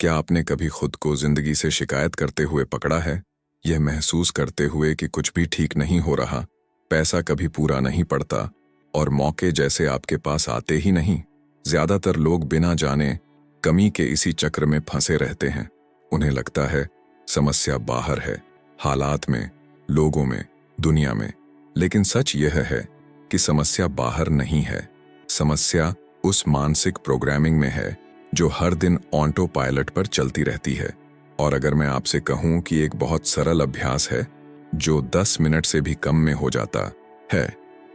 क्या आपने कभी खुद को जिंदगी से शिकायत करते हुए पकड़ा है? यह महसूस करते हुए कि कुछ भी ठीक नहीं हो रहा, पैसा कभी पूरा नहीं पड़ता और मौके जैसे आपके पास आते ही नहीं। ज्यादातर लोग बिना जाने कमी के इसी चक्र में फंसे रहते हैं। उन्हें लगता है समस्या बाहर है, हालात में, लोगों में, दुनिया में। लेकिन सच यह है कि समस्या बाहर नहीं है। समस्या उस मानसिक प्रोग्रामिंग में है जो हर दिन ऑटो पायलट पर चलती रहती है। और अगर मैं आपसे कहूं कि एक बहुत सरल अभ्यास है जो 10 मिनट से भी कम में हो जाता है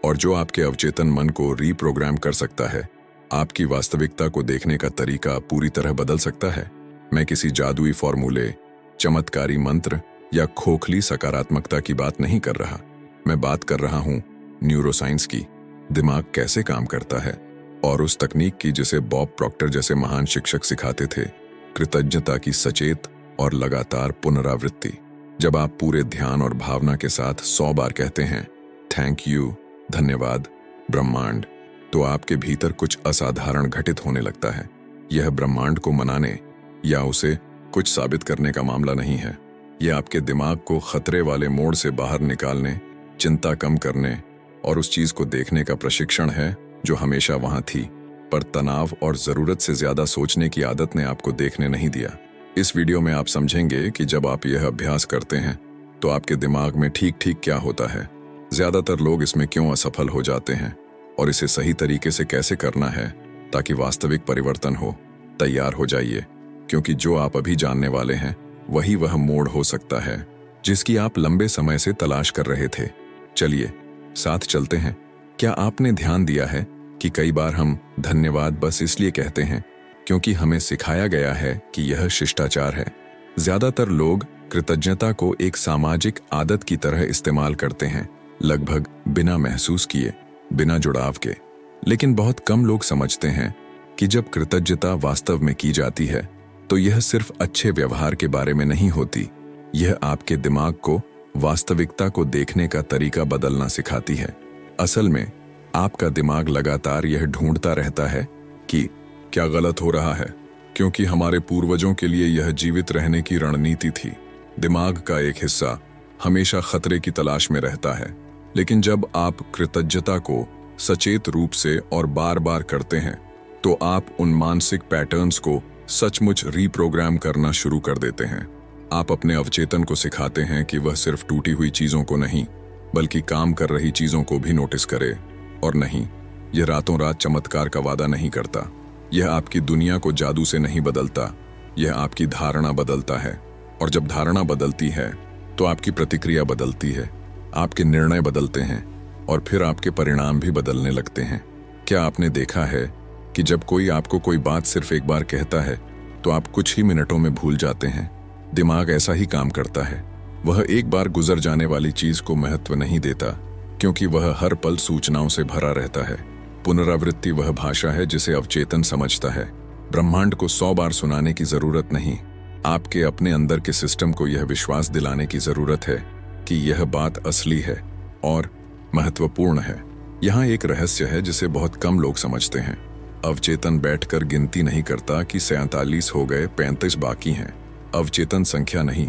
और जो आपके अवचेतन मन को रीप्रोग्राम कर सकता है, आपकी वास्तविकता को देखने का तरीका पूरी तरह बदल सकता है। मैं किसी जादुई फॉर्मूले, चमत्कारी मंत्र या खोखली सकारात्मकता की बात नहीं कर रहा। मैं बात कर रहा हूं न्यूरोसाइंस की, दिमाग कैसे काम करता है, और उस तकनीक की जिसे बॉब प्रॉक्टर जैसे महान शिक्षक सिखाते थे, कृतज्ञता की सचेत और लगातार पुनरावृत्ति। जब आप पूरे ध्यान और भावना के साथ 100 बार कहते हैं थैंक यू, धन्यवाद, ब्रह्मांड, तो आपके भीतर कुछ असाधारण घटित होने लगता है। यह ब्रह्मांड को मनाने या उसे कुछ साबित करने का मामला नहीं है। यह आपके दिमाग को खतरे वाले मोड़ से बाहर निकालने, चिंता कम करने और उस चीज को देखने का प्रशिक्षण है जो हमेशा वहां थी, पर तनाव और जरूरत से ज्यादा सोचने की आदत ने आपको देखने नहीं दिया। इस वीडियो में आप समझेंगे कि जब आप यह अभ्यास करते हैं तो आपके दिमाग में ठीक ठीक क्या होता है, ज्यादातर लोग इसमें क्यों असफल हो जाते हैं और इसे सही तरीके से कैसे करना है ताकि वास्तविक परिवर्तन हो। तैयार हो जाइए, क्योंकि जो आप अभी जानने वाले हैं वही वह मोड़ हो सकता है जिसकी आप लंबे समय से तलाश कर रहे थे। चलिए साथ चलते हैं। क्या आपने ध्यान दिया है कि कई बार हम धन्यवाद बस इसलिए कहते हैं क्योंकि हमें सिखाया गया है कि यह शिष्टाचार है। ज्यादातर लोग कृतज्ञता को एक सामाजिक आदत की तरह इस्तेमाल करते हैं, लगभग बिना महसूस किए, बिना जुड़ाव के। लेकिन बहुत कम लोग समझते हैं कि जब कृतज्ञता वास्तव में की जाती है तो यह सिर्फ अच्छे व्यवहार के बारे में नहीं होती। यह आपके दिमाग को वास्तविकता को देखने का तरीका बदलना सिखाती है। असल में आपका दिमाग लगातार यह ढूंढता रहता है कि क्या गलत हो रहा है, क्योंकि हमारे पूर्वजों के लिए यह जीवित रहने की रणनीति थी। दिमाग का एक हिस्सा हमेशा खतरे की तलाश में रहता है। लेकिन जब आप कृतज्ञता को सचेत रूप से और बार बार करते हैं तो आप उन मानसिक पैटर्न्स को सचमुच रीप्रोग्राम करना शुरू कर देते हैं। आप अपने अवचेतन को सिखाते हैं कि वह सिर्फ टूटी हुई चीजों को नहीं बल्कि काम कर रही चीजों को भी नोटिस करे। और नहीं, यह रातों रात चमत्कार का वादा नहीं करता। यह आपकी दुनिया को जादू से नहीं बदलता, यह आपकी धारणा बदलता है। और जब धारणा बदलती है तो आपकी प्रतिक्रिया बदलती है, आपके निर्णय बदलते हैं और फिर आपके परिणाम भी बदलने लगते हैं। क्या आपने देखा है कि जब कोई आपको कोई बात सिर्फ एक बार कहता है तो आप कुछ ही मिनटों में भूल जाते हैं? दिमाग ऐसा ही काम करता है। वह एक बार गुजर जाने वाली चीज को महत्व नहीं देता क्योंकि वह हर पल सूचनाओं से भरा रहता है। पुनरावृत्ति वह भाषा है जिसे अवचेतन समझता है। ब्रह्मांड को 100 बार सुनाने की जरूरत नहीं, आपके अपने अंदर के सिस्टम को यह विश्वास दिलाने की जरूरत है कि यह बात असली है और महत्वपूर्ण है। यहाँ एक रहस्य है जिसे बहुत कम लोग समझते हैं। अवचेतन बैठकर गिनती नहीं करता कि 47 हो गए, 35 बाकी हैं। अवचेतन संख्या नहीं,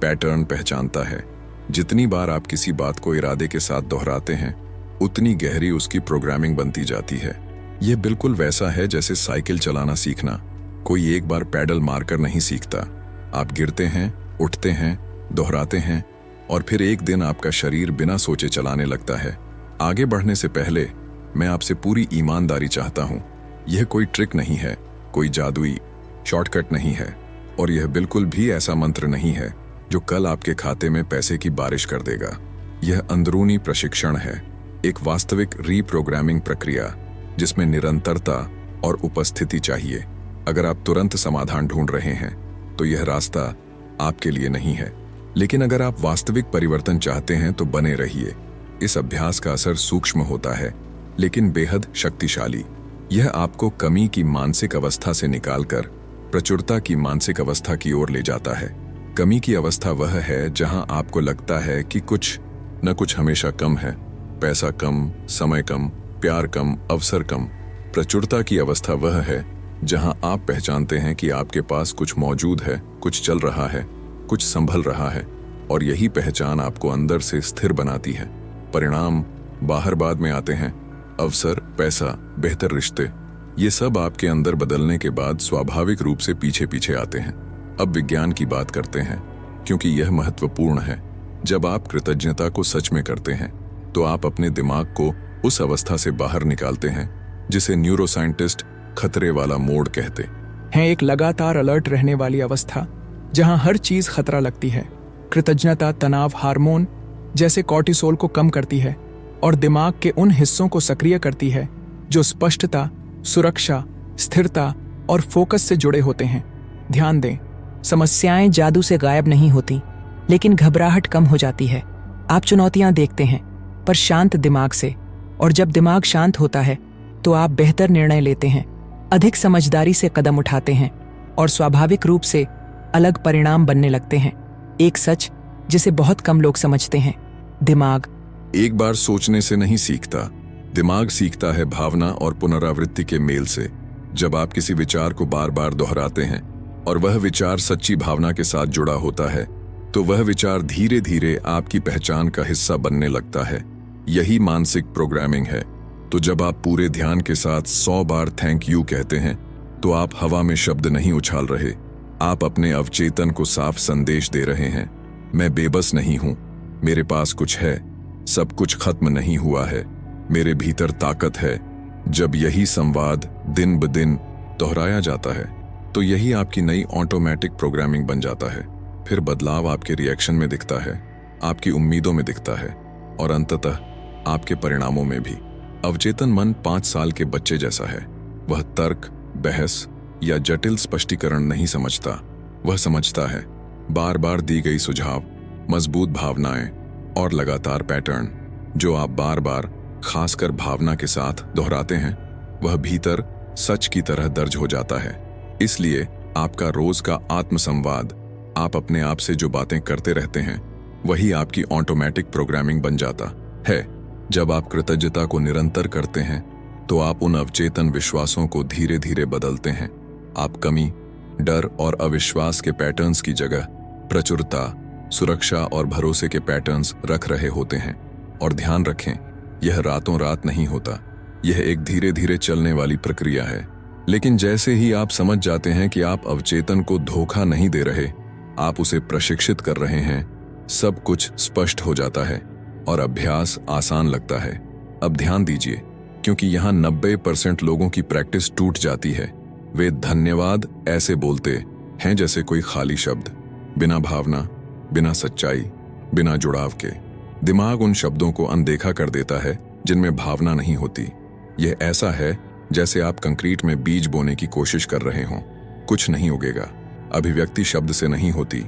पैटर्न पहचानता है। जितनी बार आप किसी बात को इरादे के साथ दोहराते हैं उतनी गहरी उसकी प्रोग्रामिंग बनती जाती है। यह बिल्कुल वैसा है जैसे साइकिल चलाना सीखना। कोई एक बार पैडल मारकर नहीं सीखता। आप गिरते हैं, उठते हैं, दोहराते हैं और फिर एक दिन आपका शरीर बिना सोचे चलाने लगता है। आगे बढ़ने से पहले मैं आपसे पूरी ईमानदारी चाहता हूं। यह कोई ट्रिक नहीं है, कोई जादुई शॉर्टकट नहीं है और यह बिल्कुल भी ऐसा मंत्र नहीं है जो कल आपके खाते में पैसे की बारिश कर देगा। यह अंदरूनी प्रशिक्षण है, एक वास्तविक रीप्रोग्रामिंग प्रक्रिया जिसमें निरंतरता और उपस्थिति चाहिए। अगर आप तुरंत समाधान ढूंढ रहे हैं तो यह रास्ता आपके लिए नहीं है। लेकिन अगर आप वास्तविक परिवर्तन चाहते हैं तो बने रहिए। इस अभ्यास का असर सूक्ष्म होता है लेकिन बेहद शक्तिशाली। यह आपको कमी की मानसिक अवस्था से निकालकर प्रचुरता की मानसिक अवस्था की ओर ले जाता है। कमी की अवस्था वह है जहां आपको लगता है कि कुछ न कुछ हमेशा कम है, पैसा कम, समय कम, प्यार कम, अवसर कम। प्रचुरता की अवस्था वह है जहां आप पहचानते हैं कि आपके पास कुछ मौजूद है, कुछ चल रहा है, कुछ संभल रहा है, और यही पहचान आपको अंदर से स्थिर बनाती है। परिणाम बाहर बाद में आते हैं, अवसर, पैसा, बेहतर रिश्ते, ये सब आपके अंदर बदलने के बाद स्वाभाविक रूप से पीछे पीछे आते हैं। अब विज्ञान की बात करते हैं, क्योंकि यह महत्वपूर्ण है। जब आप कृतज्ञता को सच में करते हैं तो आप अपने दिमाग को उस अवस्था से बाहर निकालते हैं जिसे न्यूरोसाइंटिस्ट खतरे वाला मोड कहते हैं। एक लगातार अलर्ट रहने वाली अवस्था जहां हर चीज खतरा लगती है। कृतज्ञता तनाव हार्मोन जैसे कॉर्टिसोल को कम करती है और दिमाग के उन हिस्सों को सक्रिय करती है जो स्पष्टता, सुरक्षा, स्थिरता और फोकस से जुड़े होते हैं। ध्यान दें, समस्याएं जादू से गायब नहीं होती, लेकिन घबराहट कम हो जाती है। आप चुनौतियां देखते हैं, पर शांत दिमाग से, और जब दिमाग शांत होता है तो आप बेहतर निर्णय लेते हैं, अधिक समझदारी से कदम उठाते हैं और स्वाभाविक रूप से अलग परिणाम बनने लगते हैं। एक सच जिसे बहुत कम लोग समझते हैं, दिमाग एक बार सोचने से नहीं सीखता। दिमाग सीखता है भावना और पुनरावृत्ति के मेल से। जब आप किसी विचार को बार बार दोहराते हैं और वह विचार सच्ची भावना के साथ जुड़ा होता है, तो वह विचार धीरे धीरे आपकी पहचान का हिस्सा बनने लगता है। यही मानसिक प्रोग्रामिंग है। तो जब आप पूरे ध्यान के साथ 100 बार थैंक यू कहते हैं, तो आप हवा में शब्द नहीं उछाल रहे, आप अपने अवचेतन को साफ संदेश दे रहे हैं, मैं बेबस नहीं हूं, मेरे पास कुछ है, सब कुछ खत्म नहीं हुआ है, मेरे भीतर ताकत है। जब यही संवाद दिन ब दिन दोहराया जाता है, तो यही आपकी नई ऑटोमेटिक प्रोग्रामिंग बन जाता है। फिर बदलाव आपके रिएक्शन में दिखता है, आपकी उम्मीदों में दिखता है, और अंततः आपके परिणामों में भी। अवचेतन मन 5 साल के बच्चे जैसा है। वह तर्क, बहस या जटिल स्पष्टीकरण नहीं समझता। वह समझता है बार बार दी गई सुझाव, मजबूत भावनाएं और लगातार पैटर्न जो आप बार बार खासकर भावना के साथ दोहराते हैं, वह भीतर सच की तरह दर्ज हो जाता है। इसलिए आपका रोज का आत्मसंवाद, आप अपने आप से जो बातें करते रहते हैं, वही आपकी ऑटोमेटिक प्रोग्रामिंग बन जाता है। जब आप कृतज्ञता को निरंतर करते हैं, तो आप उन अवचेतन विश्वासों को धीरे धीरे बदलते हैं। आप कमी, डर और अविश्वास के पैटर्न्स की जगह प्रचुरता, सुरक्षा और भरोसे के पैटर्न्स रख रहे होते हैं। और ध्यान रखें, यह रातों रात नहीं होता, यह एक धीरे धीरे चलने वाली प्रक्रिया है। लेकिन जैसे ही आप समझ जाते हैं कि आप अवचेतन को धोखा नहीं दे रहे, आप उसे प्रशिक्षित कर रहे हैं, सब कुछ स्पष्ट हो जाता है और अभ्यास आसान लगता है। अब ध्यान दीजिए, क्योंकि यहाँ 90% लोगों की प्रैक्टिस टूट जाती है। वे धन्यवाद ऐसे बोलते हैं जैसे कोई खाली शब्द, बिना भावना, बिना सच्चाई, बिना जुड़ाव के। दिमाग उन शब्दों को अनदेखा कर देता है जिनमें भावना नहीं होती। यह ऐसा है जैसे आप कंक्रीट में बीज बोने की कोशिश कर रहे हों, कुछ नहीं उगेगा। अभिव्यक्ति शब्द से नहीं होती,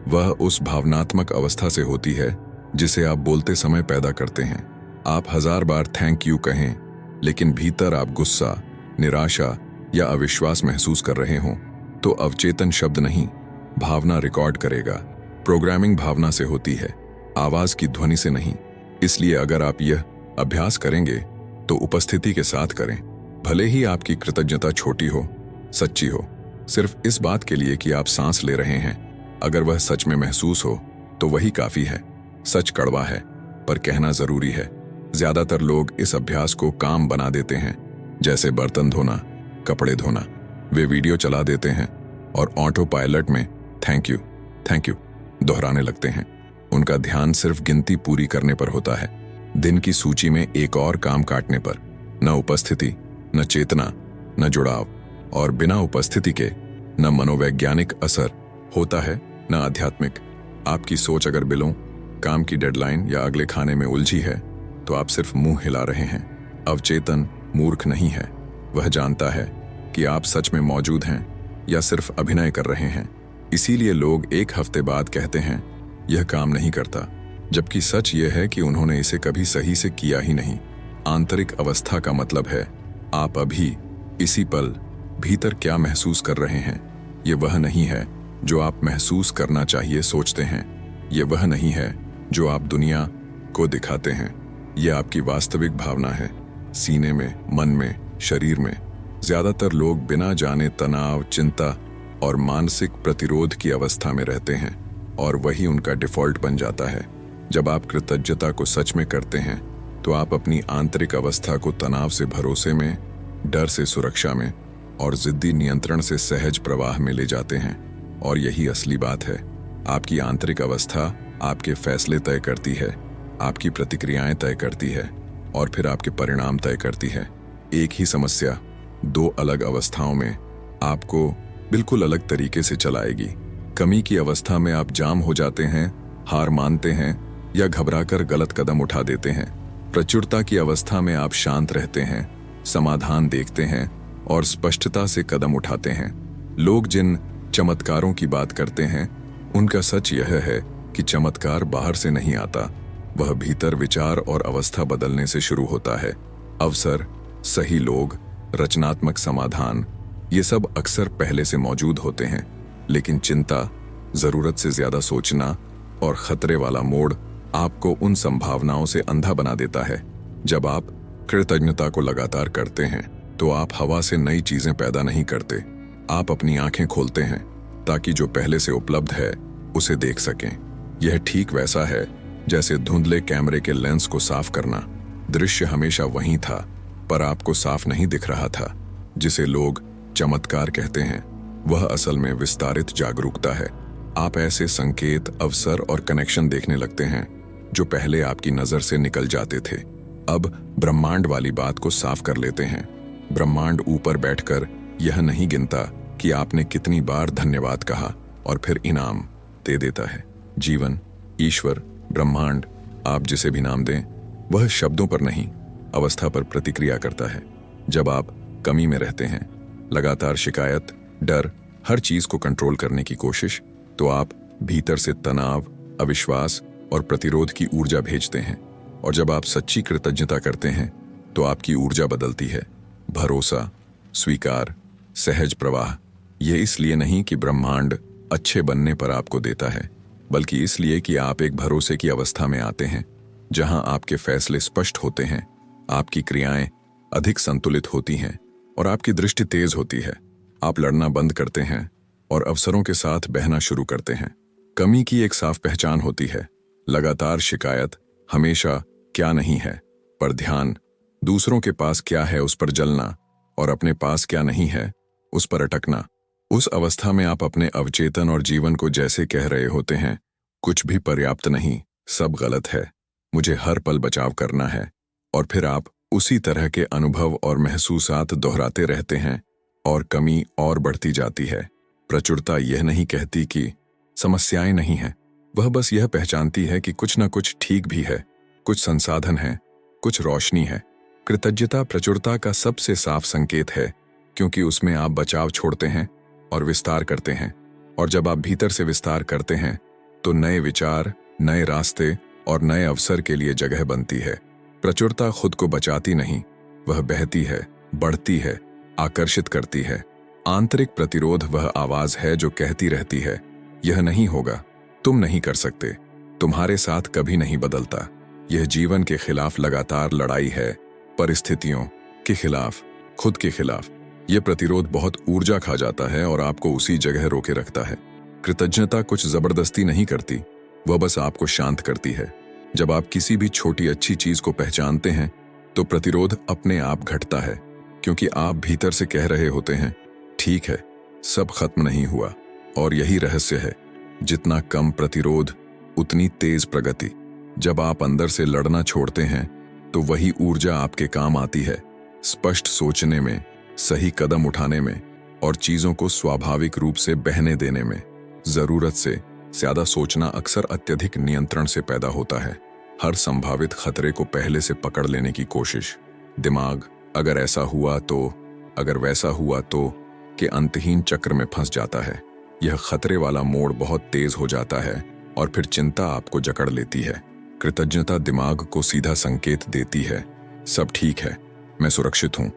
वह उस भावनात्मक अवस्था से होती है जिसे आप बोलते समय पैदा करते हैं। आप 1000 बार थैंक यू कहें, लेकिन भीतर आप गुस्सा, निराशा या अविश्वास महसूस कर रहे हों, तो अवचेतन शब्द नहीं, भावना रिकॉर्ड करेगा। प्रोग्रामिंग भावना से होती है, आवाज की ध्वनि से नहीं। इसलिए अगर आप यह अभ्यास करेंगे तो उपस्थिति के साथ करें। भले ही आपकी कृतज्ञता छोटी हो, सच्ची हो, सिर्फ इस बात के लिए कि आप सांस ले रहे हैं, अगर वह सच में महसूस हो तो वही काफी है। सच कड़वा है, पर कहना जरूरी है। ज्यादातर लोग इस अभ्यास को काम बना देते हैं, जैसे बर्तन धोना, कपड़े धोना। वे वीडियो चला देते हैं और ऑटो पायलट में थैंक यू दोहराने लगते हैं। उनका ध्यान सिर्फ गिनती पूरी करने पर होता है, दिन की सूची में एक और काम काटने पर। न उपस्थिति, न चेतना, न जुड़ाव, और बिना उपस्थिति के न मनोवैज्ञानिक असर होता है, न आध्यात्मिक। आपकी सोच अगर बिलों, काम की डेडलाइन या अगले खाने में उलझी है, तो आप सिर्फ मुंह हिला रहे हैं। अवचेतन मूर्ख नहीं है, वह जानता है कि आप सच में मौजूद हैं या सिर्फ अभिनय कर रहे हैं। इसीलिए लोग 1 हफ्ते बाद कहते हैं यह काम नहीं करता, जबकि सच यह है कि उन्होंने इसे कभी सही से किया ही नहीं। आंतरिक अवस्था का मतलब है आप अभी इसी पल भीतर क्या महसूस कर रहे हैं। ये वह नहीं है जो आप महसूस करना चाहिए सोचते हैं, ये वह नहीं है जो आप दुनिया को दिखाते हैं। ये आपकी वास्तविक भावना है, सीने में, मन में, शरीर में। ज्यादातर लोग बिना जाने तनाव, चिंता और मानसिक प्रतिरोध की अवस्था में रहते हैं और वही उनका डिफॉल्ट बन जाता है। जब आप कृतज्ञता को सच में करते हैं तो आप अपनी आंतरिक अवस्था को तनाव से भरोसे में, डर से सुरक्षा में और जिद्दी नियंत्रण से सहज प्रवाह में ले जाते हैं। और यही असली बात है। आपकी आंतरिक अवस्था आपके फैसले तय करती है, आपकी प्रतिक्रियाएं तय करती है और फिर आपके परिणाम तय करती है। एक ही समस्या दो अलग अवस्थाओं में आपको बिल्कुल अलग तरीके से चलाएगी। कमी की अवस्था में आप जाम हो जाते हैं, हार मानते हैं या घबराकर गलत कदम उठा देते हैं। प्रचुरता की अवस्था में आप शांत रहते हैं, समाधान देखते हैं और स्पष्टता से कदम उठाते हैं। लोग जिन चमत्कारों की बात करते हैं उनका सच यह है कि चमत्कार बाहर से नहीं आता, वह भीतर विचार और अवस्था बदलने से शुरू होता है। अवसर, सही लोग, रचनात्मक समाधान, ये सब अक्सर पहले से मौजूद होते हैं, लेकिन चिंता, जरूरत से ज्यादा सोचना और खतरे वाला मोड़ आपको उन संभावनाओं से अंधा बना देता है। जब आप कृतज्ञता को लगातार करते हैं तो आप हवा से नई चीजें पैदा नहीं करते, आप अपनी आंखें खोलते हैं ताकि जो पहले से उपलब्ध है उसे देख सकें। यह ठीक वैसा है जैसे धुंधले कैमरे के लेंस को साफ करना। दृश्य हमेशा वहीं था पर आपको साफ नहीं दिख रहा था। जिसे लोग चमत्कार कहते हैं वह असल में विस्तारित जागरूकता है। आप ऐसे संकेत, अवसर और कनेक्शन देखने लगते हैं जो पहले आपकी नजर से निकल जाते थे। अब ब्रह्मांड वाली बात को साफ कर लेते हैं। ब्रह्मांड ऊपर बैठकर यह नहीं गिनता कि आपने कितनी बार धन्यवाद कहा और फिर इनाम दे देता है। जीवन, ईश्वर, ब्रह्मांड, आप जिसे भी नाम दें, वह शब्दों पर नहीं, अवस्था पर प्रतिक्रिया करता है। जब आप कमी में रहते हैं, लगातार शिकायत, डर, हर चीज को कंट्रोल करने की कोशिश, तो आप भीतर से तनाव, अविश्वास और प्रतिरोध की ऊर्जा भेजते हैं। और जब आप सच्ची कृतज्ञता करते हैं तो आपकी ऊर्जा बदलती है। भरोसा, स्वीकार, सहज प्रवाह। यह इसलिए नहीं कि ब्रह्मांड अच्छे बनने पर आपको देता है, बल्कि इसलिए कि आप एक भरोसे की अवस्था में आते हैं जहां आपके फैसले स्पष्ट होते हैं, आपकी क्रियाएं अधिक संतुलित होती हैं और आपकी दृष्टि तेज होती है। आप लड़ना बंद करते हैं और अवसरों के साथ बहना शुरू करते हैं। कमी की एक साफ पहचान होती है। लगातार शिकायत हमेशा क्या नहीं है, पर ध्यान दूसरों के पास क्या है उस पर जलना और अपने पास क्या नहीं है उस पर अटकना। उस अवस्था में आप अपने अवचेतन और जीवन को जैसे कह रहे होते हैं, कुछ भी पर्याप्त नहीं, सब गलत है, मुझे हर पल बचाव करना है। और फिर आप उसी तरह के अनुभव और महसूसात दोहराते रहते हैं और कमी और बढ़ती जाती है। प्रचुरता यह नहीं कहती कि समस्याएं नहीं हैं, वह बस यह पहचानती है कि कुछ न कुछ ठीक भी है, कुछ संसाधन है, कुछ रोशनी है। कृतज्ञता प्रचुरता का सबसे साफ संकेत है, क्योंकि उसमें आप बचाव छोड़ते हैं और विस्तार करते हैं। और जब आप भीतर से विस्तार करते हैं तो नए विचार, नए रास्ते और नए अवसर के लिए जगह बनती है। प्रचुरता खुद को बचाती नहीं, वह बहती है, बढ़ती है, आकर्षित करती है। आंतरिक प्रतिरोध वह आवाज है जो कहती रहती है, यह नहीं होगा, तुम नहीं कर सकते, तुम्हारे साथ कभी नहीं बदलता। यह जीवन के खिलाफ लगातार लड़ाई है, परिस्थितियों के खिलाफ, खुद के खिलाफ। यह प्रतिरोध बहुत ऊर्जा खा जाता है और आपको उसी जगह रोके रखता है। कृतज्ञता कुछ जबरदस्ती नहीं करती, वह बस आपको शांत करती है। जब आप किसी भी छोटी अच्छी चीज को पहचानते हैं तो प्रतिरोध अपने आप घटता है, क्योंकि आप भीतर से कह रहे होते हैं, ठीक है, सब खत्म नहीं हुआ। और यही रहस्य है, जितना कम प्रतिरोध उतनी तेज प्रगति। जब आप अंदर से लड़ना छोड़ते हैं तो वही ऊर्जा आपके काम आती है, स्पष्ट सोचने में, सही कदम उठाने में और चीजों को स्वाभाविक रूप से बहने देने में। जरूरत से ज्यादा सोचना अक्सर अत्यधिक नियंत्रण से पैदा होता है। हर संभावित खतरे को पहले से पकड़ लेने की कोशिश। दिमाग अगर ऐसा हुआ तो, अगर वैसा हुआ तो के अंतहीन चक्र में फंस जाता है। यह खतरे वाला मोड़ बहुत तेज हो जाता है और फिर चिंता आपको जकड़ लेती है। कृतज्ञता दिमाग को सीधा संकेत देती है, सब ठीक है, मैं सुरक्षित हूं,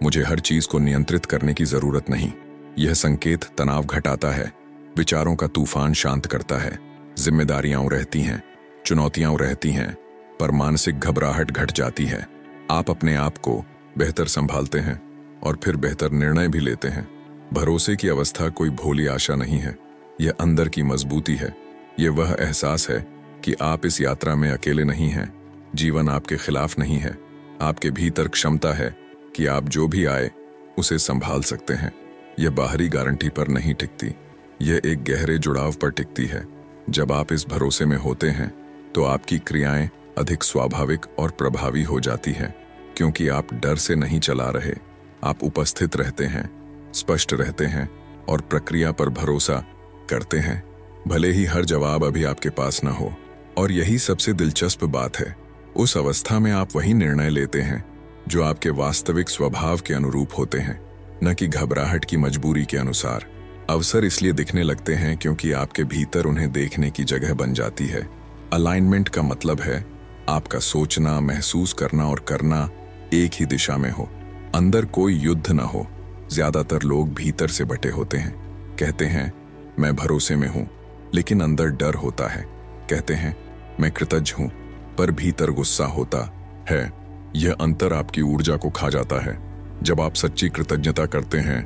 मुझे हर चीज को नियंत्रित करने की जरूरत नहीं। यह संकेत तनाव घटाता है, विचारों का तूफान शांत करता है। जिम्मेदारियां रहती हैं, चुनौतियां रहती हैं, पर मानसिक घबराहट घट जाती है। आप अपने आप को बेहतर संभालते हैं और फिर बेहतर निर्णय भी लेते हैं। भरोसे की अवस्था कोई भोली आशा नहीं है, यह अंदर की मजबूती है। यह वह एहसास है कि आप इस यात्रा में अकेले नहीं हैं, जीवन आपके खिलाफ नहीं है। आपके भीतर क्षमता है कि आप जो भी आए उसे संभाल सकते हैं। यह बाहरी गारंटी पर नहीं टिकती, यह एक गहरे जुड़ाव पर टिकती है। जब आप इस भरोसे में होते हैं तो आपकी क्रियाएं अधिक स्वाभाविक और प्रभावी हो जाती हैं, क्योंकि आप डर से नहीं चला रहे, आप उपस्थित रहते हैं, स्पष्ट रहते हैं और प्रक्रिया पर भरोसा करते हैं, भले ही हर जवाब अभी आपके पास न हो। और यही सबसे दिलचस्प बात है, उस अवस्था में आप वही निर्णय लेते हैं जो आपके वास्तविक स्वभाव के अनुरूप होते हैं, न कि घबराहट की मजबूरी के अनुसार। अवसर इसलिए दिखने लगते हैं क्योंकि आपके भीतर उन्हें देखने की जगह बन जाती है। अलाइनमेंट का मतलब है आपका सोचना, महसूस करना और करना एक ही दिशा में हो, अंदर कोई युद्ध न हो। ज्यादातर लोग भीतर से बटे होते हैं, कहते हैं मैं भरोसे में हूं, लेकिन अंदर डर होता है। कहते हैं मैं कृतज्ञ हूं, पर भीतर गुस्सा होता है। यह अंतर आपकी ऊर्जा को खा जाता है। जब आप सच्ची कृतज्ञता करते हैं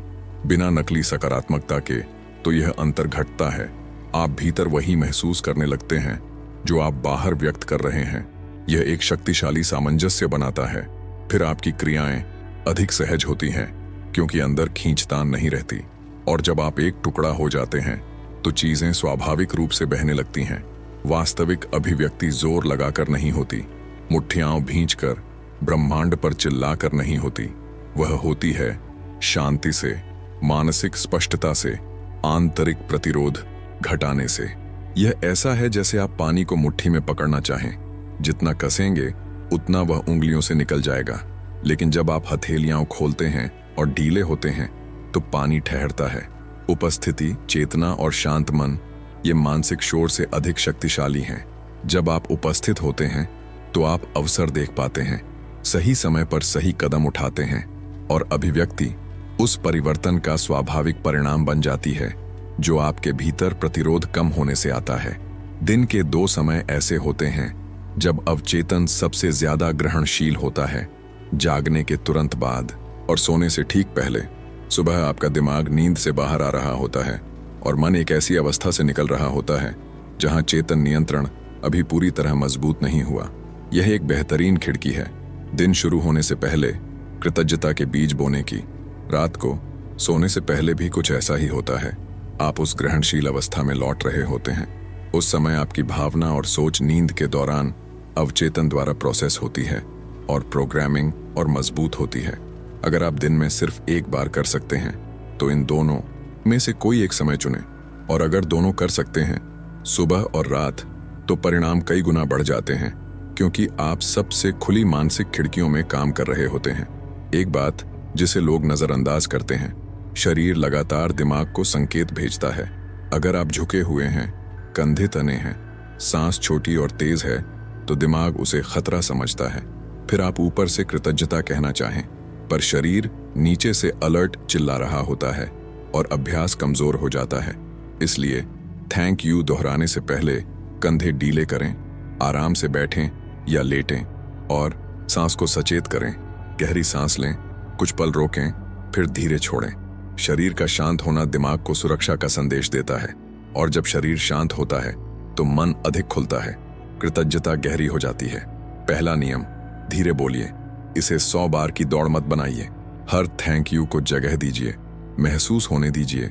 बिना नकली सकारात्मकता के, तो यह अंतर घटता है। आप भीतर वही महसूस करने लगते हैं जो आप बाहर व्यक्त कर रहे हैं। यह एक शक्तिशाली सामंजस्य बनाता है। फिर आपकी क्रियाएं अधिक सहज होती हैं, क्योंकि अंदर खींचतान नहीं रहती। और जब आप एक टुकड़ा हो जाते हैं तो चीजें स्वाभाविक रूप से बहने लगती हैं। वास्तविक अभिव्यक्ति जोर लगाकर नहीं होती, मुट्ठियां भींचकर, ब्रह्मांड पर चिल्लाकर नहीं होती। वह होती है शांति से, मानसिक स्पष्टता से, आंतरिक प्रतिरोध घटाने से। यह ऐसा है जैसे आप पानी को मुट्ठी में पकड़ना चाहें, जितना कसेंगे उतना वह उंगलियों से निकल जाएगा। लेकिन जब आप हथेलियां खोलते हैं और ढीले होते हैं तो पानी ठहरता है। उपस्थिति, चेतना और शांत मन ये मानसिक शोर से अधिक शक्तिशाली हैं। जब आप उपस्थित होते हैं तो आप अवसर देख पाते हैं, सही समय पर सही कदम उठाते हैं, और अभिव्यक्ति उस परिवर्तन का स्वाभाविक परिणाम बन जाती है जो आपके भीतर प्रतिरोध कम होने से आता है। दिन के 2 समय ऐसे होते हैं जब अवचेतन सबसे ज्यादा ग्रहणशील होता है, जागने के तुरंत बाद और सोने से ठीक पहले। सुबह आपका दिमाग नींद से बाहर आ रहा होता है और मन एक ऐसी अवस्था से निकल रहा होता है जहां चेतन नियंत्रण अभी पूरी तरह मजबूत नहीं हुआ। यह एक बेहतरीन खिड़की है दिन शुरू होने से पहले कृतज्ञता के बीज बोने की। रात को सोने से पहले भी कुछ ऐसा ही होता है। आप उस ग्रहणशील अवस्था में लौट रहे होते हैं। उस समय आपकी भावना और सोच नींद के दौरान अवचेतन द्वारा प्रोसेस होती है और प्रोग्रामिंग और मजबूत होती है। अगर आप दिन में सिर्फ एक बार कर सकते हैं तो इन दोनों में से कोई एक समय चुनें, और अगर दोनों कर सकते हैं, सुबह और रात, तो परिणाम कई गुना बढ़ जाते हैं, क्योंकि आप सबसे खुली मानसिक खिड़कियों में काम कर रहे होते हैं। एक बात जिसे लोग नजरअंदाज करते हैं, शरीर लगातार दिमाग को संकेत भेजता है। अगर आप झुके हुए हैं, कंधे तने हैं, सांस छोटी और तेज है, तो दिमाग उसे खतरा समझता है। फिर आप ऊपर से कृतज्ञता कहना चाहें, पर शरीर नीचे से अलर्ट चिल्ला रहा होता है और अभ्यास कमजोर हो जाता है। इसलिए थैंक यू दोहराने से पहले कंधे ढीले करें, आराम से बैठें या लेटें और सांस को सचेत करें। गहरी सांस लें, कुछ पल रोकें, फिर धीरे छोड़ें। शरीर का शांत होना दिमाग को सुरक्षा का संदेश देता है, और जब शरीर शांत होता है तो मन अधिक खुलता है, कृतज्ञता गहरी हो जाती है। पहला नियम, धीरे बोलिए। इसे 100 बार की दौड़ मत बनाइए। हर थैंक यू को जगह दीजिए, महसूस होने दीजिए,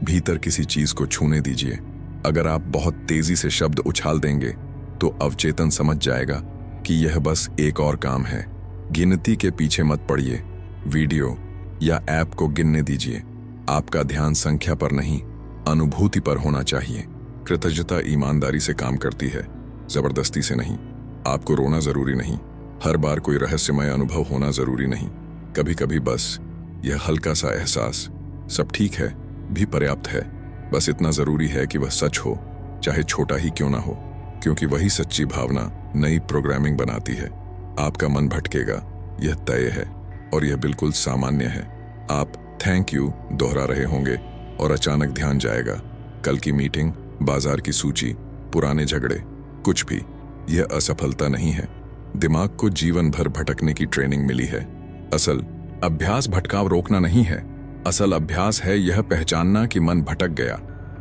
भीतर किसी चीज को छूने दीजिए। अगर आप बहुत तेजी से शब्द उछाल देंगे तो अवचेतन समझ जाएगा कि यह बस एक और काम है। गिनती के पीछे मत पड़िए, वीडियो या ऐप को गिनने दीजिए। आपका ध्यान संख्या पर नहीं, अनुभूति पर होना चाहिए। कृतज्ञता ईमानदारी से काम करती है, जबरदस्ती से नहीं। आपको रोना जरूरी नहीं, हर बार कोई रहस्यमय अनुभव होना जरूरी नहीं। कभी कभी बस यह हल्का सा एहसास, सब ठीक है, भी पर्याप्त है। बस इतना जरूरी है कि वह सच हो, चाहे छोटा ही क्यों ना हो, क्योंकि वही सच्ची भावना नई प्रोग्रामिंग बनाती है। आपका मन भटकेगा, यह तय है, और यह बिल्कुल सामान्य है। आप थैंक यू दोहरा रहे होंगे और अचानक ध्यान जाएगा, कल की मीटिंग, बाजार की सूची, पुराने झगड़े, कुछ भी। यह असफलता नहीं है, दिमाग को जीवन भर भटकने की ट्रेनिंग मिली है। असल अभ्यास भटकाव रोकना नहीं है, असल अभ्यास है यह पहचानना कि मन भटक गया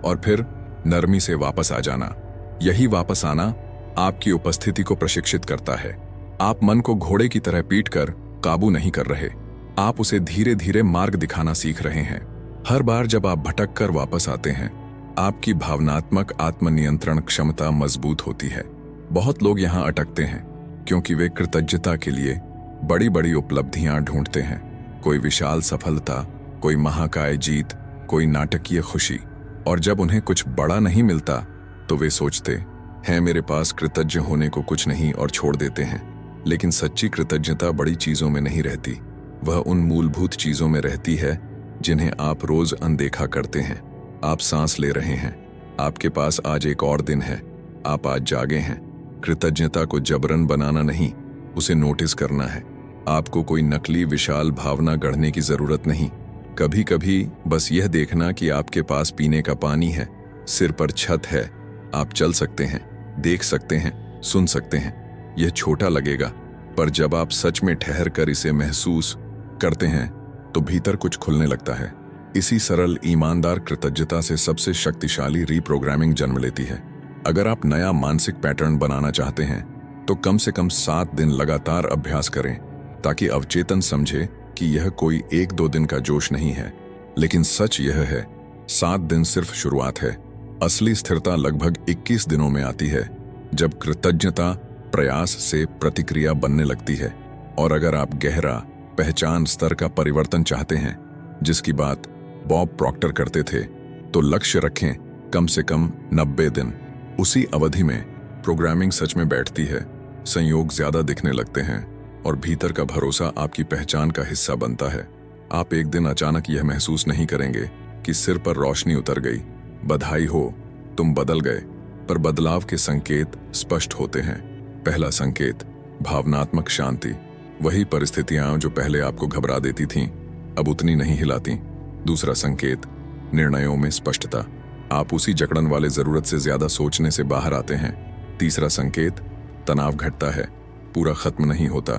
और फिर नरमी से वापस आ जाना। यही वापस आना आपकी उपस्थिति को प्रशिक्षित करता है। आप मन को घोड़े की तरह पीटकर काबू नहीं कर रहे, आप उसे धीरे धीरे मार्ग दिखाना सीख रहे हैं। हर बार जब आप भटक कर वापस आते हैं, आपकी भावनात्मक आत्मनियंत्रण क्षमता मजबूत होती है। बहुत लोग यहाँ अटकते हैं क्योंकि वे कृतज्ञता के लिए बड़ी बड़ी उपलब्धियां ढूंढते हैं, कोई विशाल सफलता, कोई महाकाय जीत, कोई नाटकीय खुशी, और जब उन्हें कुछ बड़ा नहीं मिलता तो वे सोचते हैं मेरे पास कृतज्ञ होने को कुछ नहीं और छोड़ देते हैं। लेकिन सच्ची कृतज्ञता बड़ी चीजों में नहीं रहती, वह उन मूलभूत चीजों में रहती है जिन्हें आप रोज अनदेखा करते हैं। आप सांस ले रहे हैं, आपके पास आज एक और दिन है, आप आज जागे हैं। कृतज्ञता को जबरन बनाना नहीं, उसे नोटिस करना है। आपको कोई नकली विशाल भावना गढ़ने की जरूरत नहीं। कभी कभी बस यह देखना कि आपके पास पीने का पानी है, सिर पर छत है, आप चल सकते हैं, देख सकते हैं, सुन सकते हैं। यह छोटा लगेगा, पर जब आप सच में ठहर कर इसे महसूस करते हैं तो भीतर कुछ खुलने लगता है। इसी सरल ईमानदार कृतज्ञता से सबसे शक्तिशाली रीप्रोग्रामिंग जन्म लेती है। अगर आप नया मानसिक पैटर्न बनाना चाहते हैं तो कम से कम 7 दिन लगातार अभ्यास करें, ताकि अवचेतन समझे कि यह कोई 1-2 दिन का जोश नहीं है। लेकिन सच यह है, 7 दिन सिर्फ शुरुआत है। असली स्थिरता लगभग 21 दिनों में आती है, जब कृतज्ञता प्रयास से प्रतिक्रिया बनने लगती है। और अगर आप गहरा पहचान स्तर का परिवर्तन चाहते हैं, जिसकी बात बॉब प्रॉक्टर करते थे, तो लक्ष्य रखें कम से कम 90 दिन। उसी अवधि में प्रोग्रामिंग सच में बैठती है, संयोग ज्यादा दिखने लगते हैं और भीतर का भरोसा आपकी पहचान का हिस्सा बनता है। आप एक दिन अचानक यह महसूस नहीं करेंगे कि सिर पर रोशनी उतर गई। बधाई हो, तुम बदल गए। पर बदलाव के संकेत स्पष्ट होते हैं। पहला संकेत, भावनात्मक शांति। वही परिस्थितियां जो पहले आपको घबरा देती थीं, अब उतनी नहीं हिलाती। दूसरा संकेत, निर्णयों में स्पष्टता। आप उसी जकड़न वाले जरूरत से ज्यादा सोचने से बाहर आते हैं। तीसरा संकेत, तनाव घटता है, पूरा खत्म नहीं होता,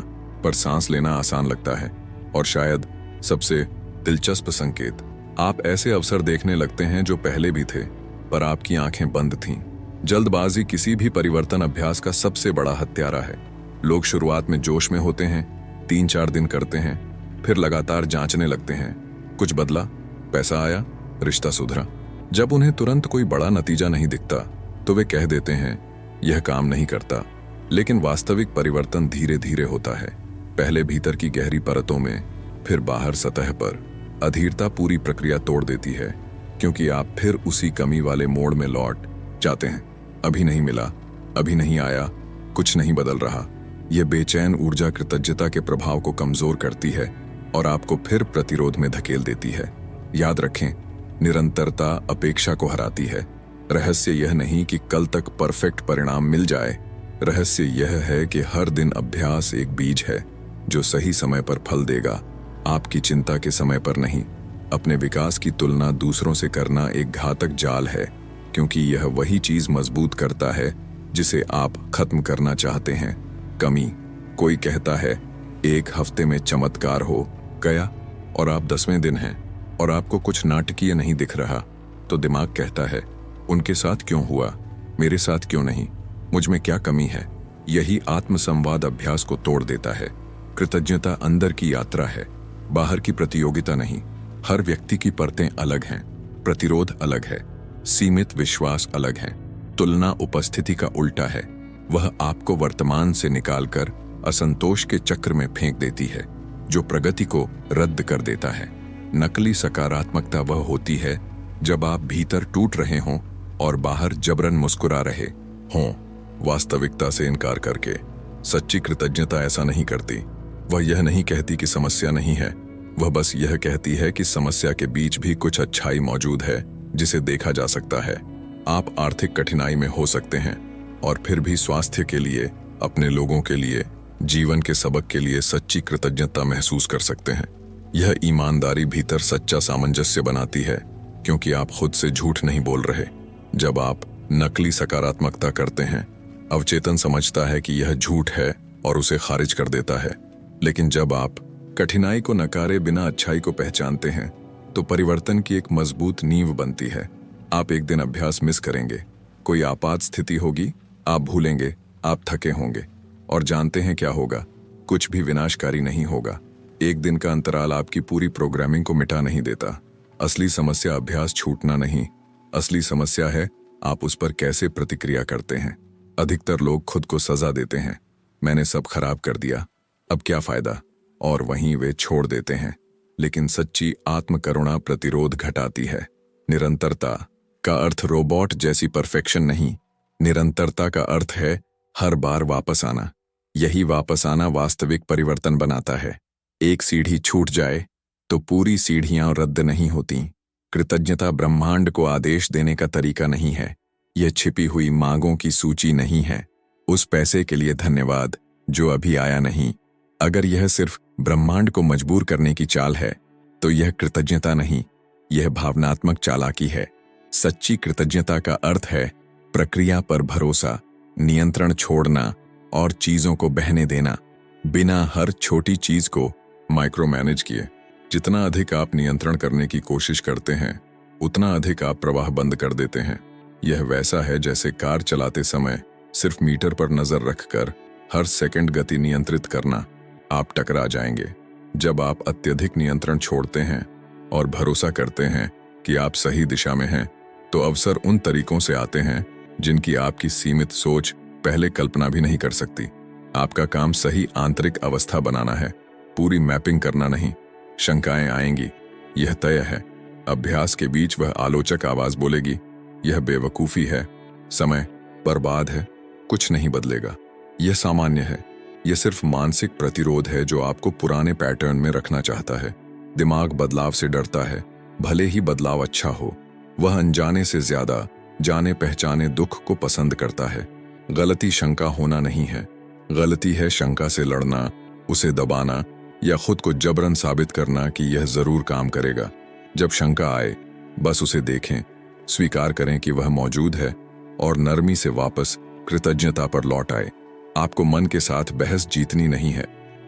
पर सांस लेना आसान लगता है। और शायद सबसे दिलचस्प संकेत, आप ऐसे अवसर देखने लगते हैं जो पहले भी थे, पर आपकी आंखें बंद थीं। जल्दबाजी किसी भी परिवर्तन अभ्यास का सबसे बड़ा हत्यारा है। लोग शुरुआत में जोश में होते हैं, 3-4 दिन करते हैं, फिर लगातार जांचने लगते हैं। कुछ बदला, पैसा आया, रिश्ता सुधरा। जब उन्हें तुरंत कोई बड़ा नतीजा नहीं दिखता तो वे कह देते हैं यह काम नहीं करता। लेकिन वास्तविक परिवर्तन धीरे धीरे होता है, पहले भीतर की गहरी परतों में, फिर बाहर सतह पर। अधीरता पूरी प्रक्रिया तोड़ देती है, क्योंकि आप फिर उसी कमी वाले मोड़ में लौट जाते हैं। अभी नहीं मिला, अभी नहीं आया, कुछ नहीं बदल रहा। यह बेचैन ऊर्जा कृतज्ञता के प्रभाव को कमजोर करती है और आपको फिर प्रतिरोध में धकेल देती है। याद रखें, निरंतरता अपेक्षा को हराती है। रहस्य यह नहीं कि कल तक परफेक्ट परिणाम मिल जाए, रहस्य यह है कि हर दिन अभ्यास एक बीज है जो सही समय पर फल देगा। आपकी चिंता के समय पर नहीं। अपने विकास की तुलना दूसरों से करना एक घातक जाल है, क्योंकि यह वही चीज मजबूत करता है जिसे आप खत्म करना चाहते हैं, कमी। कोई कहता है 1 हफ्ते में चमत्कार हो गया, और आप 10वें दिन हैं और आपको कुछ नाटकीय नहीं दिख रहा, तो दिमाग कहता है उनके साथ क्यों हुआ, मेरे साथ क्यों नहीं, मुझ में क्या कमी है। यही आत्मसंवाद अभ्यास को तोड़ देता है। कृतज्ञता अंदर की यात्रा है, बाहर की प्रतियोगिता नहीं। हर व्यक्ति की परतें अलग हैं, प्रतिरोध अलग है, सीमित विश्वास अलग है। तुलना उपस्थिति का उल्टा है, वह आपको वर्तमान से निकालकर असंतोष के चक्र में फेंक देती है, जो प्रगति को रद्द कर देता है। नकली सकारात्मकता वह होती है जब आप भीतर टूट रहे हों और बाहर जबरन मुस्कुरा रहे हों, वास्तविकता से इनकार करके। सच्ची कृतज्ञता ऐसा नहीं करती। वह यह नहीं कहती कि समस्या नहीं है, वह बस यह कहती है कि समस्या के बीच भी कुछ अच्छाई मौजूद है जिसे देखा जा सकता है। आप आर्थिक कठिनाई में हो सकते हैं और फिर भी स्वास्थ्य के लिए, अपने लोगों के लिए, जीवन के सबक के लिए सच्ची कृतज्ञता महसूस कर सकते हैं। यह ईमानदारी भीतर सच्चा सामंजस्य बनाती है, क्योंकि आप खुद से झूठ नहीं बोल रहे। जब आप नकली सकारात्मकता करते हैं, अवचेतन समझता है कि यह झूठ है और उसे खारिज कर देता है। लेकिन जब आप कठिनाई को नकारे बिना अच्छाई को पहचानते हैं तो परिवर्तन की एक मजबूत नींव बनती है। आप एक दिन अभ्यास मिस करेंगे, कोई आपात स्थिति होगी, आप भूलेंगे, आप थके होंगे और जानते हैं क्या होगा, कुछ भी विनाशकारी नहीं होगा। एक दिन का अंतराल आपकी पूरी प्रोग्रामिंग को मिटा नहीं देता। असली समस्या अभ्यास छूटना नहीं, असली समस्या है आप उस पर कैसे प्रतिक्रिया करते हैं। अधिकतर लोग खुद को सजा देते हैं, मैंने सब खराब कर दिया, अब क्या फायदा, और वहीं वे छोड़ देते हैं। लेकिन सच्ची आत्मकरुणा प्रतिरोध घटाती है। निरंतरता का अर्थ रोबोट जैसी परफेक्शन नहीं, निरंतरता का अर्थ है हर बार वापस आना। यही वापस आना वास्तविक परिवर्तन बनाता है। एक सीढ़ी छूट जाए तो पूरी सीढ़ियां रद्द नहीं होती। कृतज्ञता ब्रह्मांड को आदेश देने का तरीका नहीं है, यह छिपी हुई मांगों की सूची नहीं है। उस पैसे के लिए धन्यवाद जो अभी आया नहीं, अगर यह सिर्फ ब्रह्मांड को मजबूर करने की चाल है तो यह कृतज्ञता नहीं, यह भावनात्मक चालाकी है। सच्ची कृतज्ञता का अर्थ है प्रक्रिया पर भरोसा, नियंत्रण छोड़ना और चीजों को बहने देना, बिना हर छोटी चीज को माइक्रो मैनेज किए। जितना अधिक आप नियंत्रण करने की कोशिश करते हैं उतना अधिक आप प्रवाह बंद कर देते हैं। यह वैसा है जैसे कार चलाते समय सिर्फ मीटर पर नजर रखकर हर सेकंड गति नियंत्रित करना, आप टकरा जाएंगे। जब आप अत्यधिक नियंत्रण छोड़ते हैं और भरोसा करते हैं कि आप सही दिशा में हैं, तो अवसर उन तरीकों से आते हैं जिनकी आपकी सीमित सोच पहले कल्पना भी नहीं कर सकती। आपका काम सही आंतरिक अवस्था बनाना है, पूरी मैपिंग करना नहीं। शंकाएं आएंगी, यह तय है। अभ्यास के बीच वह आलोचक आवाज बोलेगी, यह बेवकूफी है, समय बर्बाद है, कुछ नहीं बदलेगा। यह सामान्य है, यह सिर्फ मानसिक प्रतिरोध है जो आपको पुराने पैटर्न में रखना चाहता है। दिमाग बदलाव से डरता है, भले ही बदलाव अच्छा हो। वह अनजाने से ज्यादा जाने पहचाने दुख को पसंद करता है। गलती शंका होना नहीं है, गलती है शंका से लड़ना, उसे दबाना या खुद को जबरन साबित करना कि यह जरूर काम करेगा। जब शंका आए बस उसे देखें, स्वीकार करें कि वह मौजूद है और नरमी से वापस कृतज्ञता पर लौट आए। आपको मन के साथ बहस जीतनी नहीं है,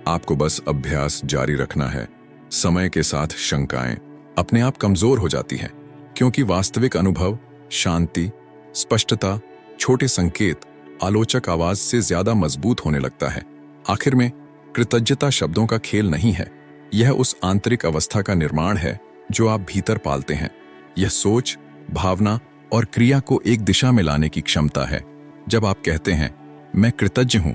आपको बस अभ्यास जारी रखना है। समय के साथ शंकाएं अपने आप कमजोर हो जाती हैं, क्योंकि वास्तविक अनुभव, शांति, स्पष्टता, छोटे संकेत आलोचक आवाज से ज्यादा मजबूत होने लगता है। आखिर में कृतज्ञता शब्दों का खेल नहीं है, यह उस आंतरिक अवस्था का निर्माण है जो आप भीतर पालते हैं। यह सोच, भावना और क्रिया को एक दिशा में लाने की क्षमता है। जब आप कहते हैं मैं कृतज्ञ हूं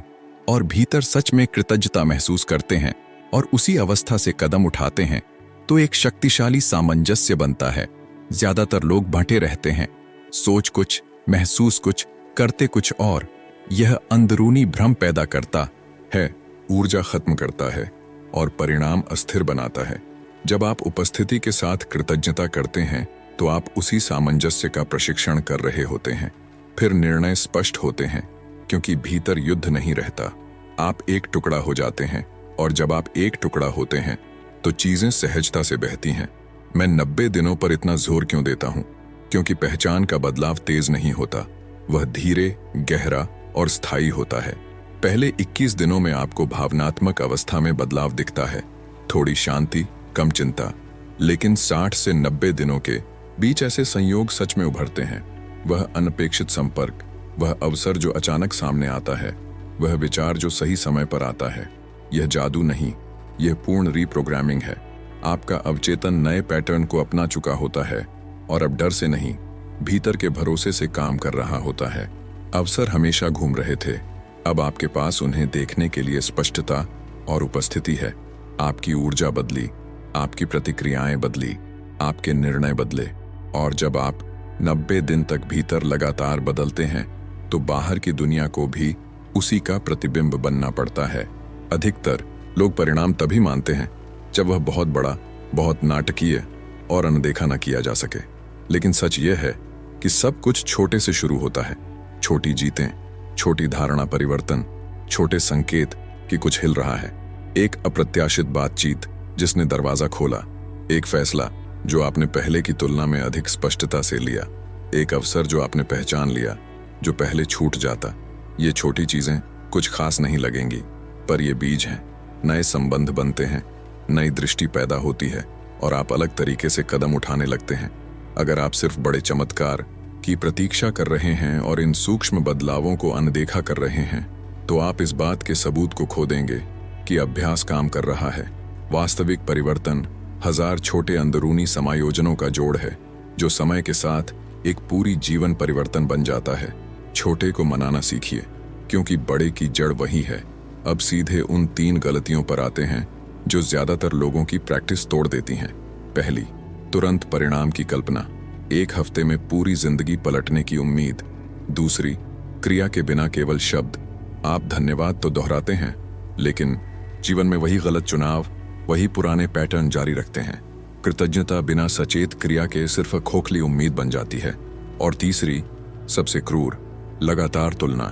और भीतर सच में कृतज्ञता महसूस करते हैं और उसी अवस्था से कदम उठाते हैं, तो एक शक्तिशाली सामंजस्य बनता है। ज्यादातर लोग बांटे रहते हैं, सोच कुछ, महसूस कुछ, करते कुछ और। यह अंदरूनी भ्रम पैदा करता है, ऊर्जा खत्म करता है और परिणाम अस्थिर बनाता है। जब आप उपस्थिति के साथ कृतज्ञता करते हैं तो आप उसी सामंजस्य का प्रशिक्षण कर रहे होते हैं। फिर निर्णय स्पष्ट होते हैं, क्योंकि भीतर युद्ध नहीं रहता। आप एक टुकड़ा हो जाते हैं और जब आप एक टुकड़ा होते हैं तो चीजें सहजता से बहती हैं। मैं 90 दिनों पर इतना जोर क्यों देता हूं? क्योंकि पहचान का बदलाव तेज नहीं होता, वह धीरे, गहरा और स्थायी होता है। पहले 21 दिनों में आपको भावनात्मक अवस्था में बदलाव दिखता है, थोड़ी शांति, कम चिंता। लेकिन 60 से 90 दिनों के बीच ऐसे संयोग सच में उभरते हैं। वह अनपेक्षित संपर्क, वह अवसर जो अचानक सामने आता है, वह विचार जो सही समय पर आता है। यह जादू नहीं, यह पूर्ण रीप्रोग्रामिंग है। आपका अवचेतन नए पैटर्न को अपना चुका होता है और अब डर से नहीं, भीतर के भरोसे से काम कर रहा होता है। अवसर हमेशा घूम रहे थे, अब आपके पास उन्हें देखने के लिए स्पष्टता और उपस्थिति है। आपकी ऊर्जा बदली, आपकी प्रतिक्रियाएं बदली, आपके निर्णय बदले। और जब आप 90 दिन तक भीतर लगातार बदलते हैं तो बाहर की दुनिया को भी उसी का प्रतिबिंब बनना पड़ता है। अधिकतर लोग परिणाम तभी मानते हैं जब वह बहुत बड़ा, बहुत नाटकीय और अनदेखा न किया जा सके। लेकिन सच यह है कि सब कुछ छोटे से शुरू होता है। छोटी जीतें, छोटी धारणा परिवर्तन, छोटे संकेत कि कुछ हिल रहा है। एक अप्रत्याशित बातचीत जिसने दरवाजा खोला, एक फैसला जो आपने पहले की तुलना में अधिक स्पष्टता से लिया, एक अवसर जो आपने पहचान लिया जो पहले छूट जाता। ये छोटी चीजें कुछ खास नहीं लगेंगी, पर ये बीज हैं। नए संबंध बनते हैं, नई दृष्टि पैदा होती है और आप अलग तरीके से कदम उठाने लगते हैं। अगर आप सिर्फ बड़े चमत्कार की प्रतीक्षा कर रहे हैं और इन सूक्ष्म बदलावों को अनदेखा कर रहे हैं, तो आप इस बात के सबूत को खो देंगे कि अभ्यास काम कर रहा है। वास्तविक परिवर्तन हजार छोटे अंदरूनी समायोजनों का जोड़ है जो समय के साथ एक पूरी जीवन परिवर्तन बन जाता है। छोटे को मनाना सीखिए, क्योंकि बड़े की जड़ वही है। अब सीधे उन 3 गलतियों पर आते हैं जो ज्यादातर लोगों की प्रैक्टिस तोड़ देती हैं। पहली, तुरंत परिणाम की कल्पना, 1 हफ्ते में पूरी जिंदगी पलटने की उम्मीद। दूसरी, क्रिया के बिना केवल शब्द। आप धन्यवाद तो दोहराते हैं, लेकिन जीवन में वही गलत चुनाव, वही पुराने पैटर्न जारी रखते हैं। कृतज्ञता बिना सचेत क्रिया के सिर्फ खोखली उम्मीद बन जाती है। और तीसरी, सबसे क्रूर, लगातार तुलना।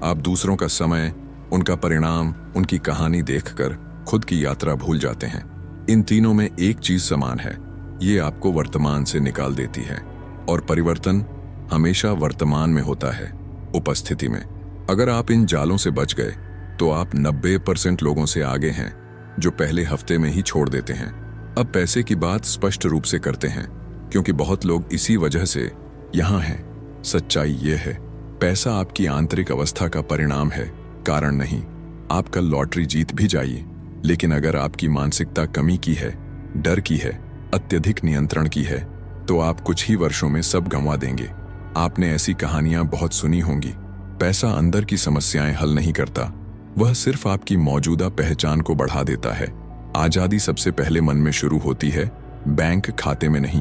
आप दूसरों का समय, उनका परिणाम, उनकी कहानी देखकर खुद की यात्रा भूल जाते हैं। इन तीनों में एक चीज समान है, ये आपको वर्तमान से निकाल देती है। और परिवर्तन हमेशा वर्तमान में होता है, उपस्थिति में। अगर आप इन जालों से बच गए तो आप 90% लोगों से आगे हैं जो पहले हफ्ते में ही छोड़ देते हैं। अब पैसे की बात स्पष्ट रूप से करते हैं, क्योंकि बहुत लोग इसी वजह से यहां हैं। सच्चाई यह है, पैसा आपकी आंतरिक अवस्था का परिणाम है, कारण नहीं। आप कल लॉटरी जीत भी जाइए, लेकिन अगर आपकी मानसिकता कमी की है, डर की है, अत्यधिक नियंत्रण की है, तो आप कुछ ही वर्षों में सब गंवा देंगे। आपने ऐसी कहानियां बहुत सुनी होंगी। पैसा अंदर की समस्याएं हल नहीं करता, वह सिर्फ आपकी मौजूदा पहचान को बढ़ा देता है। आजादी सबसे पहले मन में शुरू होती है, बैंक खाते में नहीं।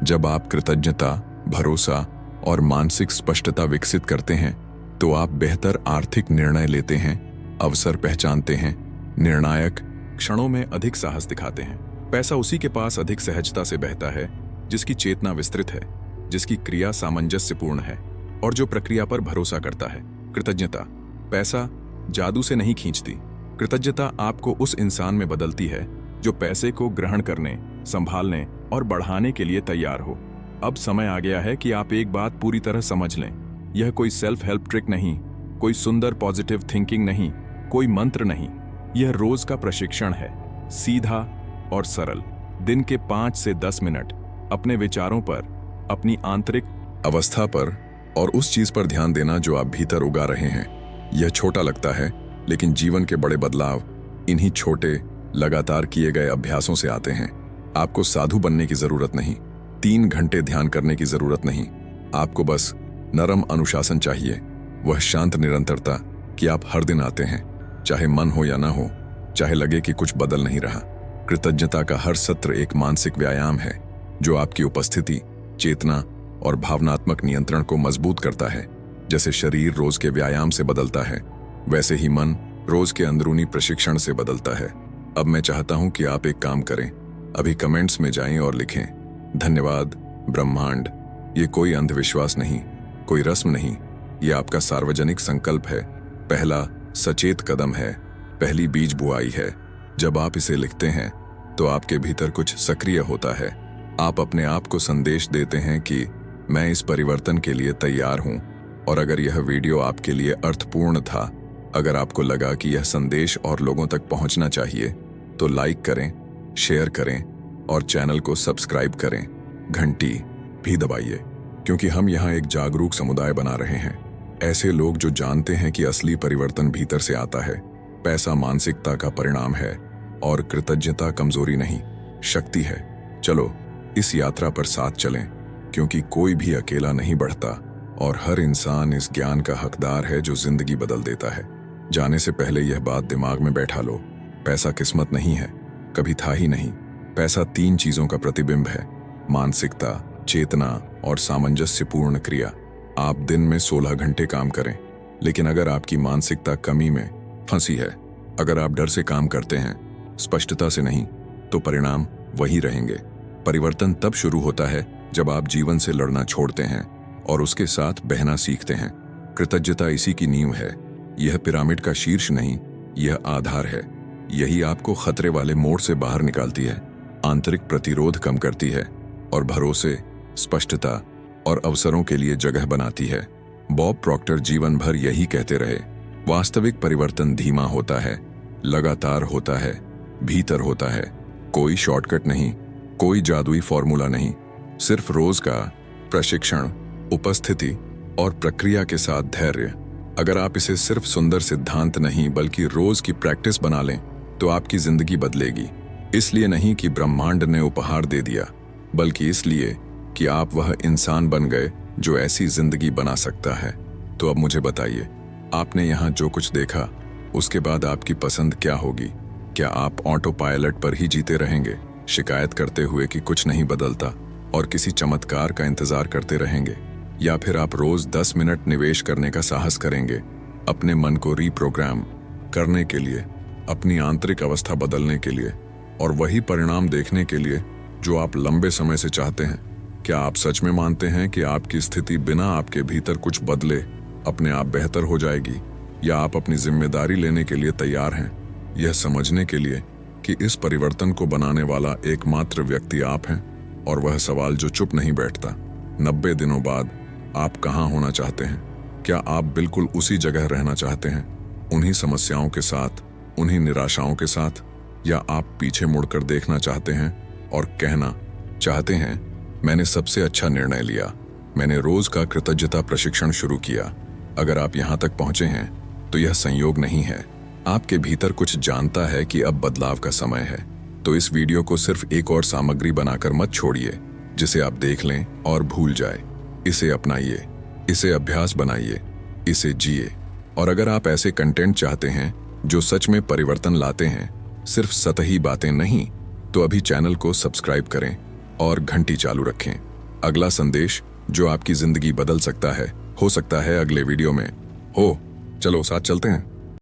जब आप कृतज्ञता, भरोसा और मानसिक स्पष्टता विकसित करते हैं, तो आप बेहतर आर्थिक निर्णय लेते हैं, अवसर पहचानते हैं, निर्णायक क्षणों में अधिक साहस दिखाते हैं। पैसा उसी के पास अधिक सहजता से बहता है जिसकी चेतना विस्तृत है, जिसकी क्रिया सामंजस्यपूर्ण है और जो प्रक्रिया पर भरोसा करता है। कृतज्ञता पैसा जादू से नहीं खींचती। कृतज्ञता आपको उस इंसान में बदलती है जो पैसे को ग्रहण करने, संभालने और बढ़ाने के लिए तैयार हो। अब समय आ गया है कि आप एक बात पूरी तरह समझ लें। यह कोई सेल्फ हेल्प ट्रिक नहीं, कोई सुंदर पॉजिटिव थिंकिंग नहीं, कोई मंत्र नहीं। यह रोज का प्रशिक्षण है, सीधा और सरल। दिन के 5 से 10 मिनट अपने विचारों पर, अपनी आंतरिक अवस्था पर और उस चीज पर ध्यान देना जो आप भीतर उगा रहे हैं। यह छोटा लगता है, लेकिन जीवन के बड़े बदलाव इन्हीं छोटे, लगातार किए गए अभ्यासों से आते हैं। आपको साधु बनने की जरूरत नहीं, 3 घंटे ध्यान करने की जरूरत नहीं। आपको बस नरम अनुशासन चाहिए, वह शांत निरंतरता कि आप हर दिन आते हैं, चाहे मन हो या ना हो, चाहे लगे कि कुछ बदल नहीं रहा। कृतज्ञता का हर सत्र एक मानसिक व्यायाम है जो आपकी उपस्थिति, चेतना और भावनात्मक नियंत्रण को मजबूत करता है। जैसे शरीर रोज के व्यायाम से बदलता है, वैसे ही मन रोज के अंदरूनी प्रशिक्षण से बदलता है। अब मैं चाहता हूं कि आप एक काम करें, अभी कमेंट्स में जाएं और लिखें, धन्यवाद ब्रह्मांड। ये कोई अंधविश्वास नहीं, कोई रस्म नहीं, ये आपका सार्वजनिक संकल्प है। पहला सचेत कदम है, पहली बीज बुआई है। जब आप इसे लिखते हैं तो आपके भीतर कुछ सक्रिय होता है। आप अपने आप को संदेश देते हैं कि मैं इस परिवर्तन के लिए तैयार हूं। और अगर यह वीडियो आपके लिए अर्थपूर्ण था, अगर आपको लगा कि यह संदेश और लोगों तक पहुंचना चाहिए, तो लाइक करें, शेयर करें और चैनल को सब्सक्राइब करें। घंटी भी दबाइए, क्योंकि हम यहाँ एक जागरूक समुदाय बना रहे हैं। ऐसे लोग जो जानते हैं कि असली परिवर्तन भीतर से आता है। पैसा मानसिकता का परिणाम है और कृतज्ञता कमजोरी नहीं, शक्ति है। चलो इस यात्रा पर साथ चलें, क्योंकि कोई भी अकेला नहीं बढ़ता और हर इंसान इस ज्ञान का हकदार है जो जिंदगी बदल देता है। जाने से पहले यह बात दिमाग में बैठा लो, पैसा किस्मत नहीं है, कभी था ही नहीं। पैसा 3 चीजों का प्रतिबिंब है, मानसिकता, चेतना और सामंजस्यपूर्ण क्रिया। आप दिन में 16 घंटे काम करें, लेकिन अगर आपकी मानसिकता कमी में फंसी है, अगर आप डर से काम करते हैं, स्पष्टता से नहीं, तो परिणाम वही रहेंगे। परिवर्तन तब शुरू होता है जब आप जीवन से लड़ना छोड़ते हैं और उसके साथ बहना सीखते हैं। कृतज्ञता इसी की नींव है। यह पिरामिड का शीर्ष नहीं, यह आधार है। यही आपको खतरे वाले मोड़ से बाहर निकालती है, आंतरिक प्रतिरोध कम करती है और भरोसे, स्पष्टता और अवसरों के लिए जगह बनाती है। बॉब प्रॉक्टर जीवन भर यही कहते रहे, वास्तविक परिवर्तन धीमा होता है, लगातार होता है, भीतर होता है। कोई शॉर्टकट नहीं, कोई जादुई फॉर्मूला नहीं, सिर्फ रोज का प्रशिक्षण, उपस्थिति और प्रक्रिया के साथ धैर्य। अगर आप इसे सिर्फ सुंदर सिद्धांत नहीं बल्कि रोज की प्रैक्टिस बना लें तो आपकी जिंदगी बदलेगी। इसलिए नहीं कि ब्रह्मांड ने उपहार दे दिया, बल्कि इसलिए कि आप वह इंसान बन गए जो ऐसी जिंदगी बना सकता है। तो अब मुझे बताइए, आपने यहाँ जो कुछ देखा उसके बाद आपकी पसंद क्या होगी? क्या आप ऑटो पायलट पर ही जीते रहेंगे, शिकायत करते हुए कि कुछ नहीं बदलता और किसी चमत्कार का इंतजार करते रहेंगे? या फिर आप रोज 10 मिनट निवेश करने का साहस करेंगे, अपने मन को रीप्रोग्राम करने के लिए, अपनी आंतरिक अवस्था बदलने के लिए और वही परिणाम देखने के लिए जो आप लंबे समय से चाहते हैं? क्या आप सच में मानते हैं कि आपकी स्थिति बिना आपके भीतर कुछ बदले अपने आप बेहतर हो जाएगी? या आप अपनी जिम्मेदारी लेने के लिए तैयार हैं, यह समझने के लिए कि इस परिवर्तन को बनाने वाला एकमात्र व्यक्ति आप हैं? और वह सवाल जो चुप नहीं बैठता, 90 दिनों बाद आप कहाँ होना चाहते हैं? क्या आप बिल्कुल उसी जगह रहना चाहते हैं, उन्हीं समस्याओं के साथ, उन्हीं निराशाओं के साथ? या आप पीछे मुड़कर देखना चाहते हैं और कहना चाहते हैं, मैंने सबसे अच्छा निर्णय लिया, मैंने रोज का कृतज्ञता प्रशिक्षण शुरू किया? अगर आप यहाँ तक पहुंचे हैं तो यह संयोग नहीं है, आपके भीतर कुछ जानता है कि अब बदलाव का समय है। तो इस वीडियो को सिर्फ एक और सामग्री बनाकर मत छोड़िए जिसे आप देख लें और भूल जाए। इसे अपनाइए, इसे अभ्यास बनाइए, इसे जिए। और अगर आप ऐसे कंटेंट चाहते हैं जो सच में परिवर्तन लाते हैं, सिर्फ सतही बातें नहीं, तो अभी चैनल को सब्सक्राइब करें और घंटी चालू रखें। अगला संदेश जो आपकी जिंदगी बदल सकता है, हो सकता है अगले वीडियो में हो। चलो साथ चलते हैं।